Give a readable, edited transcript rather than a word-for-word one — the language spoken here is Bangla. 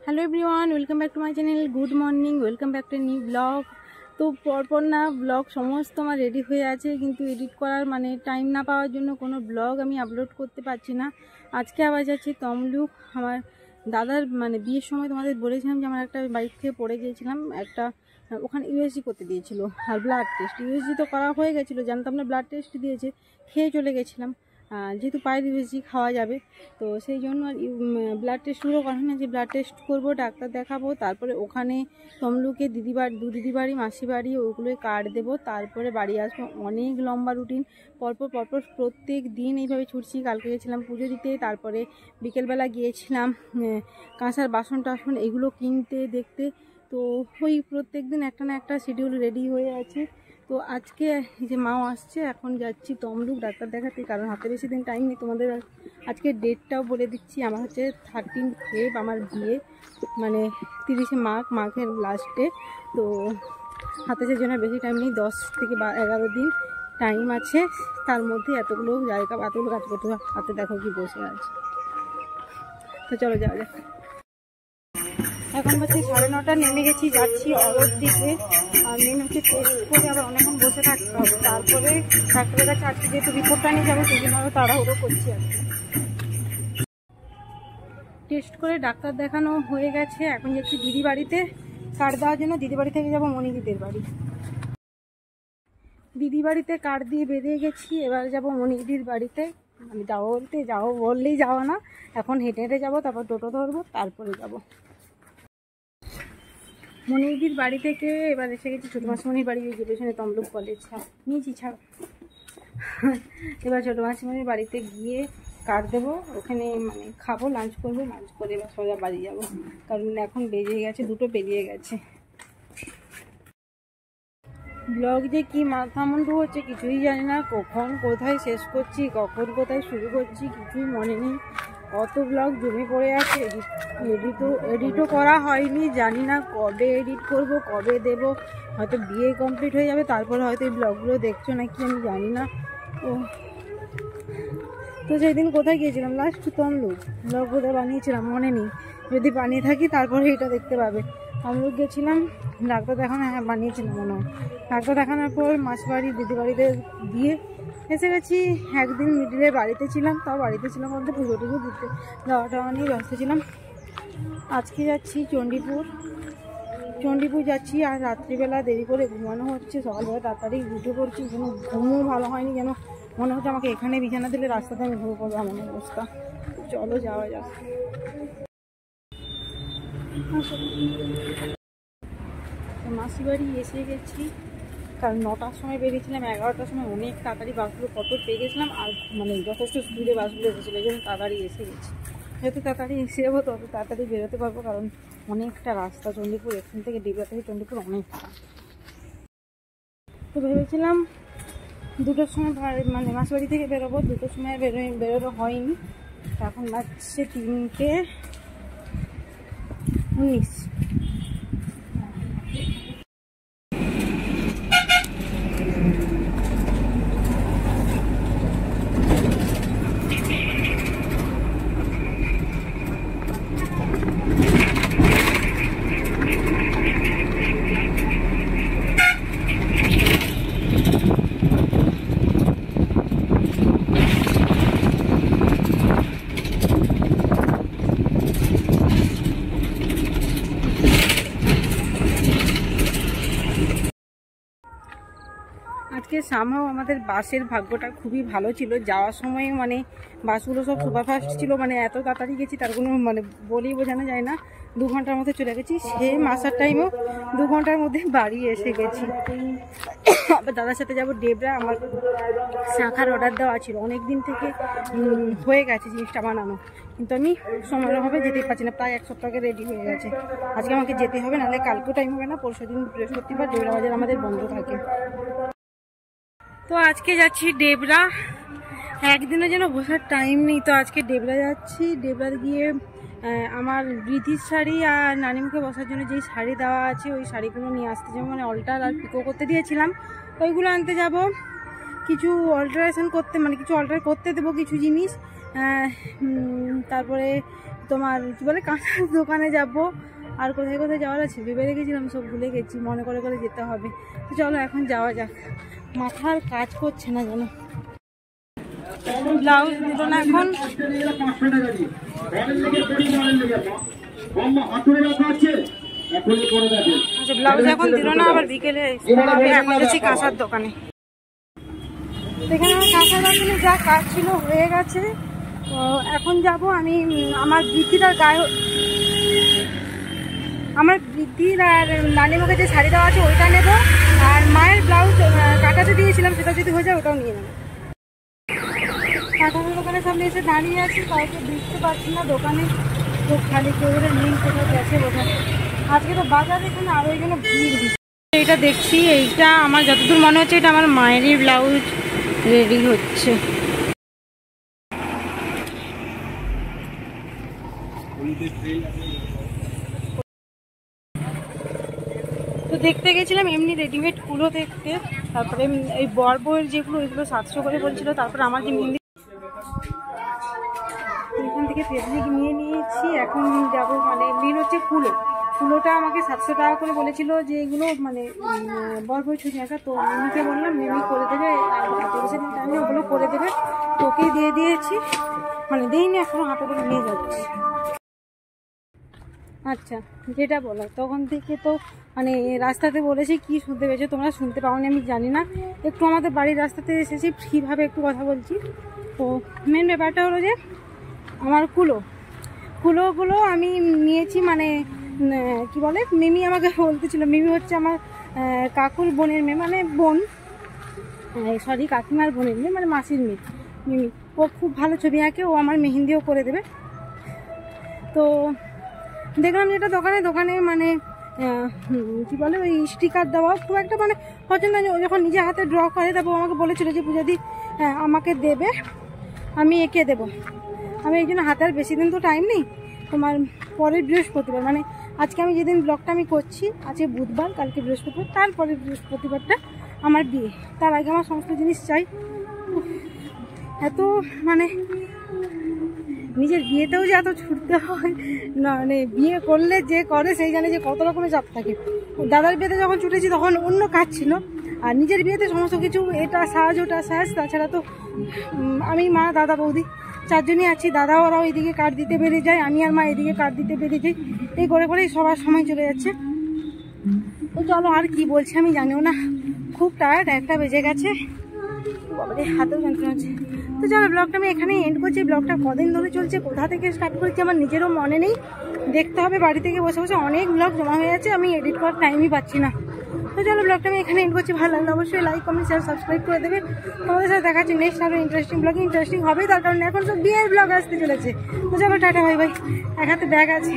Hello everyone, welcome back to my channel. Good morning, welcome back to new blog. তো পরপর না ব্লগ সমস্ত আমার রেডি হয়ে আছে, কিন্তু এডিট করার টাইম না পাওয়ার জন্য কোনো ব্লগ আমি আপলোড করতে পারছি না। আজকে আবার যাচ্ছি তমলুক। আমার দাদার বিয়ের সময় তোমাদের বলেছিলাম যে আমার একটা বাইক থেকে পড়ে গিয়েছিলাম, একটা ওখানে ইউএসজি করতে দিয়েছিল আর ব্লাড টেস্ট। ইউএসজি তো করা হয়ে গেছিলো, জানতাম না ব্লাড টেস্ট দিয়েছে, খেয়ে চলে গেছিলাম। যেহেতু পায়ের ইউএসজি খাওয়া যাবে, তো সেই জন্য আর ব্লাড টেস্টগুলো করা না, যে ব্লাড টেস্ট করবো, ডাক্তার দেখাবো, তারপরে ওখানে তমলুকে দিদি বাড়ি মাসি বাড়ি ওগুলোই কার্ড দেবো, তারপরে বাড়ি আসবো। অনেক লম্বা রুটিন, পরপর প্রত্যেক দিন এইভাবে ছুটছি। কালকে গেছিলাম পুজো দিতে, তারপরে বিকেলবেলা গিয়েছিলাম কাঁসার বাসন টাসন এগুলো কিনতে দেখতে। তো ওই প্রত্যেক দিন একটা না একটা শিডিউল রেডি হয়ে আছে। তো আজকে যে মাও আসছে, এখন যাচ্ছি তমলুক ডাক্তার দেখাতে, কারণ হাতে বেশি দিন টাইম নেই। তোমাদের আজকে ডেটটাও বলে দিচ্ছি, আমার হচ্ছে 13 ফেব আমার বিয়ে, 30 মাঘের লাস্টে। তো হাতে সেজন্য বেশি টাইম নেই, 10 থেকে 11 দিন টাইম আছে। তার মধ্যে এতগুলো জায়গা এতগুলো কাজ করতে হবে। হাতে দেখো কি বসে আছে। তো চলো যাওয়া যাক। এখন হচ্ছে 9:30, নেমে গেছি, যাচ্ছি অরোর দিকে। আর মেন হচ্ছে টেস্ট করে আবার অনেকক্ষণ বসে থাকতে হবে, তারপরে ডাক্তারের কাছে আজকে যেহেতু রিপোর্টটা নিয়ে যাবো, সেই জন্য আরও তাড়াহুড়ো করছি আর কি। টেস্ট করে ডাক্তার দেখানো হয়ে গেছে, এখন যাচ্ছি দিদি বাড়িতে কার্ড দেওয়ার জন্য। দিদি বাড়ি থেকে যাবো মণিদিদের বাড়ি। দিদি বাড়িতে কার্ড দিয়ে বেরিয়ে গেছি, এবার যাবো মণিদির বাড়িতে। যাবো বললেই যাওয়া না, এখন হেঁটে হেঁটে যাবো, তারপর টোটো ধরবো, তারপরে যাবো মণিদির বাড়ি থেকে। এবার এসে গেছি ছোটো মাসিমণির বাড়ি, ওই যে পেছনে তমলুক কলেজ নিয়েছি ছাড়। এবার ছোটো মাসিমণির বাড়িতে গিয়ে কার্ড দেবো, ওখানে খাবো, লাঞ্চ করবো, লাঞ্চ করে এবার সোজা বাড়ি যাবো, কারণ এখন বেজে গেছে 2টো পেরিয়ে গেছে। ব্লগ যে কি মাথা মুন্ডু হচ্ছে কিছুই জানি না, কখন কোথায় শেষ করছি, কখন কোথায় শুরু করছি কিছুই মনে নেই। কত ব্লগ জমে পড়ে আছে, এডিটও করা হয়নি, জানি না কবে এডিট করব, কবে দেব। হয়তো বিয়ে কমপ্লিট হয়ে যাবে, তারপরে হয়তো এই ব্লগগুলো দেখছো নাকি আমি জানি না। তো সেই দিন কোথায় গিয়েছিলাম লাস্ট? তমলুক। ব্লগ কোথায় বানিয়েছিলাম মনে নেই, যদি বানিয়ে থাকি তারপরে এটা দেখতে পাবে। তমলুক গেছিলাম ডাক্তার দেখানো, হ্যাঁ বানিয়েছিলাম মনে হয়। ডাক্তার দেখানোর পর মাসিবাড়ি দিদি বাড়িতে দিয়ে এসে গেছি। একদিন মিডিলে বাড়িতে ছিলাম, তাও বাড়িতে ছিলাম বলতে পুজো টুজো দিতে যাওয়া নিয়ে ব্যস্ত ছিলাম। আজকে যাচ্ছি চণ্ডীপুর যাচ্ছি। আর রাত্রিবেলা দেরি করে ঘুমানো হচ্ছে, সকালবেলা তাড়াতাড়ি উঠে পড়ছি, কোনো ঘুমও ভালো হয়নি, যেন মনে হচ্ছে আমাকে এখানে বিছানা দিলে রাস্তাতে আমি ঘুরে পড়বো, এমন অবস্থা। চলো যাওয়া যাক। মাসি বাড়ি এসে গেছি, কারণ 9টার সময় বেরিয়েছিলাম, 11টার সময় অনেক তাড়াতাড়ি বাসগুলো কত পেয়ে গেছিলাম, আর যথেষ্ট স্পিডে বাসগুলো এসেছিলো, এই জন্য তাড়াতাড়ি এসে গেছি। যত তাড়াতাড়ি এসে যাবো তত তাড়াতাড়ি বেরোতে পারবো, কারণ অনেকটা রাস্তা চণ্ডীপুর, এখান থেকে ডিবরা থেকে চণ্ডীপুর অনেকটা। তো ভেবেছিলাম 2টোর সময় মাসি বাড়ি থেকে বেরোবো, 2টোর সময় বেরোনো হয়নি। এখন বাজছে 3:19। আজকে সামহাও আমাদের বাসের ভাগ্যটা খুবই ভালো ছিল। যাওয়ার সময় বাসগুলো সব সুপারফাস্ট ছিল, এত তাড়াতাড়ি গেছি তার কোনো বলেই বোঝানো যায় না। 2 ঘন্টার মধ্যে চলে গেছি, সেম আসার টাইমও 2 ঘন্টার মধ্যে বাড়ি এসে গেছি। আবার দাদার সাথে যাবো ডেবরা, আমার শাঁখার অর্ডার দেওয়া ছিল, অনেক দিন থেকে হয়ে গেছে জিনিসটা বানানো, কিন্তু আমি সময়ের অভাবে যেতেই পারছি না। প্রায় 1 সপ্তাহ আগে রেডি হয়ে গেছে। আজকে আমাকে যেতে হবে, নাহলে কালকেও টাইম হবে না। পরশুদিন বৃহস্পতিবার ডেবরা বাজার আমাদের বন্ধ থাকে। তো আজকে যাচ্ছি ডেবরা, একদিনের জন্য বসার টাইম নেই, তো আজকে ডেবরা যাচ্ছি। ডেবরা গিয়ে আমার বৃদ্ধির শাড়ি আর নানিমুখে বসার জন্য যেই শাড়ি দেওয়া আছে ওই শাড়িগুলো নিয়ে আসতে যাবো, অল্টার আর পিকো করতে দিয়েছিলাম, ওইগুলো আনতে যাব। কিছু অল্টারেশন করতে কিছু অল্টার করতে দেবো কিছু জিনিস, তারপরে তোমার কী বলে কাঁচার দোকানে যাব, আর কোথায় কোথায় যাওয়ার আছে ভেবে রেখেছিলাম, সব ভুলে গেছি, মনে করে করে যেতে হবে। তো চলো এখন যাওয়া যাক, মাথার কাজ করছে না যেন। ব্লাউজ দিল না এখন, আচ্ছা ব্লাউজ এখন দিল না, আবার বিকেলে এখন যাচ্ছি কাঁচার দোকানে। এখানে আমার কাঁচার দোকানে যা কাজ ছিল হয়ে গেছে, তো এখন যাব আমি আমার বৃদ্ধিটার গায়ে, আমার বৃদ্ধির আর নানিমাকে যে শাড়ি দেওয়া আছে ওইটা নেবো, আর মায়ের ব্লাউজ কাটাতে দিয়েছিলাম সেটা যদি হয়ে যায় ওটাও নিয়ে নেবো। কাঁচার দোকানের সামনে এসে দাঁড়িয়ে আছি, কাউকে বুঝতে পারছি না, দোকানে খুব খালি, কেউ নেই, কোথাও গেছে বোধহয়। আজকে তো বাজার এখানে আরও এখানে ভিড় বেশি। এইটা দেখছি, এইটা আমার যতদূর মনে হচ্ছে এটা আমার মায়েরই ব্লাউজ রেডি হচ্ছে। তো দেখতে গেছিলাম এমনি রেডিমেড কুলো দেখতে, তারপরে এই বয়ের যেগুলো ওইগুলো 700 করে বলছিল। তারপরে আমার যে মেহেন্দি এখান থেকে ফেব্রিক নিয়ে নিয়েছি, এখন যাব মানে মেন হচ্ছে কুলোটা আমাকে 700 টাকা করে বলেছিল, যে এগুলো মানে বয় ছুটি আঁকা। তো মেমিকে বললাম, মেমি করে দেবে, আমি ওগুলো করে দেবে, তোকেই দিয়ে দিয়েছি, মানে দিইনি এখনো, হাতে করে নিয়ে যাচ্ছি। আচ্ছা যেটা বলো, তখন থেকে তো মানে রাস্তাতে বলেছি, কি শুনতে পেয়েছো তোমরা, শুনতে পাওনি আমি জানি না, একটু আমাদের বাড়ির রাস্তাতে এসেছি, ফ্রিভাবে একটু কথা বলছি। তো মেন ব্যাপারটা হলো যে আমার কুলোগুলো আমি নিয়েছি, মানে কি বলে, মিমি আমাকে বলতেছিল, মিমি হচ্ছে আমার কাকুর বোনের মেয়ে, মানে বোন, সরি কাকিমার বোনের মেয়ে, মানে মাসির মেয়ে মিমি। ও খুব ভালো ছবি আঁকে, ও আমার মেহেন্দিও করে দেবে। তো দেখলাম যেটা দোকানে মানে কি বলে, ওই স্টিকার দেওয়া খুব একটা মানে পছন্দ না। ও যখন নিজে হাতে ড্র করে, তারপর আমাকে বলেছিল যে পূজাদি আমাকে দেবে, আমি এঁকে দেবো। আমি এই জন্য হাতে আর বেশি দিন তো টাইম নেই, তোমার পরের বৃহস্পতিবার, মানে আজকে আমি যেদিন ব্লগটা আমি করছি, আজকে বুধবার, কালকে বৃহস্পতিবার, তারপরে বৃহস্পতিবারটা আমার বিয়ে। তার আগে আমার সমস্ত জিনিস চাই। এত মানে নিজের বিয়েতেও যে এত ছুটতে হয় না, মানে বিয়ে করলে যে করে সেই জানে যে কত রকমের চাপ থাকে। দাদার বিয়েতে যখন ছুটেছি তখন অন্য কাজ ছিল, আর নিজের বিয়েতে সমস্ত কিছু, এটা সাজ ওটা সাজ। তাছাড়া তো আমি, মা, দাদা, বৌদি 4 জনই আছি। দাদা ওরাও এদিকে কার্ড দিতে বেরিয়ে যায়, আমি আর মা এদিকে কার্ড দিতে বেরিয়ে যাই, এই করে করেই সবার সময় চলে যাচ্ছে। তো চলো, আর কি বলছি আমি জানিও না, খুব টায়ার্ড, 1টা বেজে গেছে, বাবারে হাতেও যন্ত্রণা আছে। তো চলো ব্লগটা আমি এখানে এন্ড করছি। ব্লগটা কদিন ধরে চলছে, কোথা থেকে স্টার্ট করছি আমার নিজেরও মনে নেই, দেখতে হবে। বাড়ি থেকে বসে বসে অনেক ব্লগ জমা হয়ে যাচ্ছে, আমি এডিট করার টাইমই পাচ্ছি না। তো চলো ব্লগটা আমি এখানে এন্ড করছি। ভালো লাগলে অবশ্যই লাইক, কমেন্ট, শেয়ার, সাবস্ক্রাইব করে দেবে। তোমাদের সাথে দেখা হচ্ছে নেক্সট আরও ইন্টারেস্টিং ব্লগ। ইন্টারেস্টিং হবেই, তার কারণ এখন সব বিয়ের ব্লগ আসতে চলেছে। তো চলো টাটা, বাই বাই। এক হাতে ব্যাগ আছে।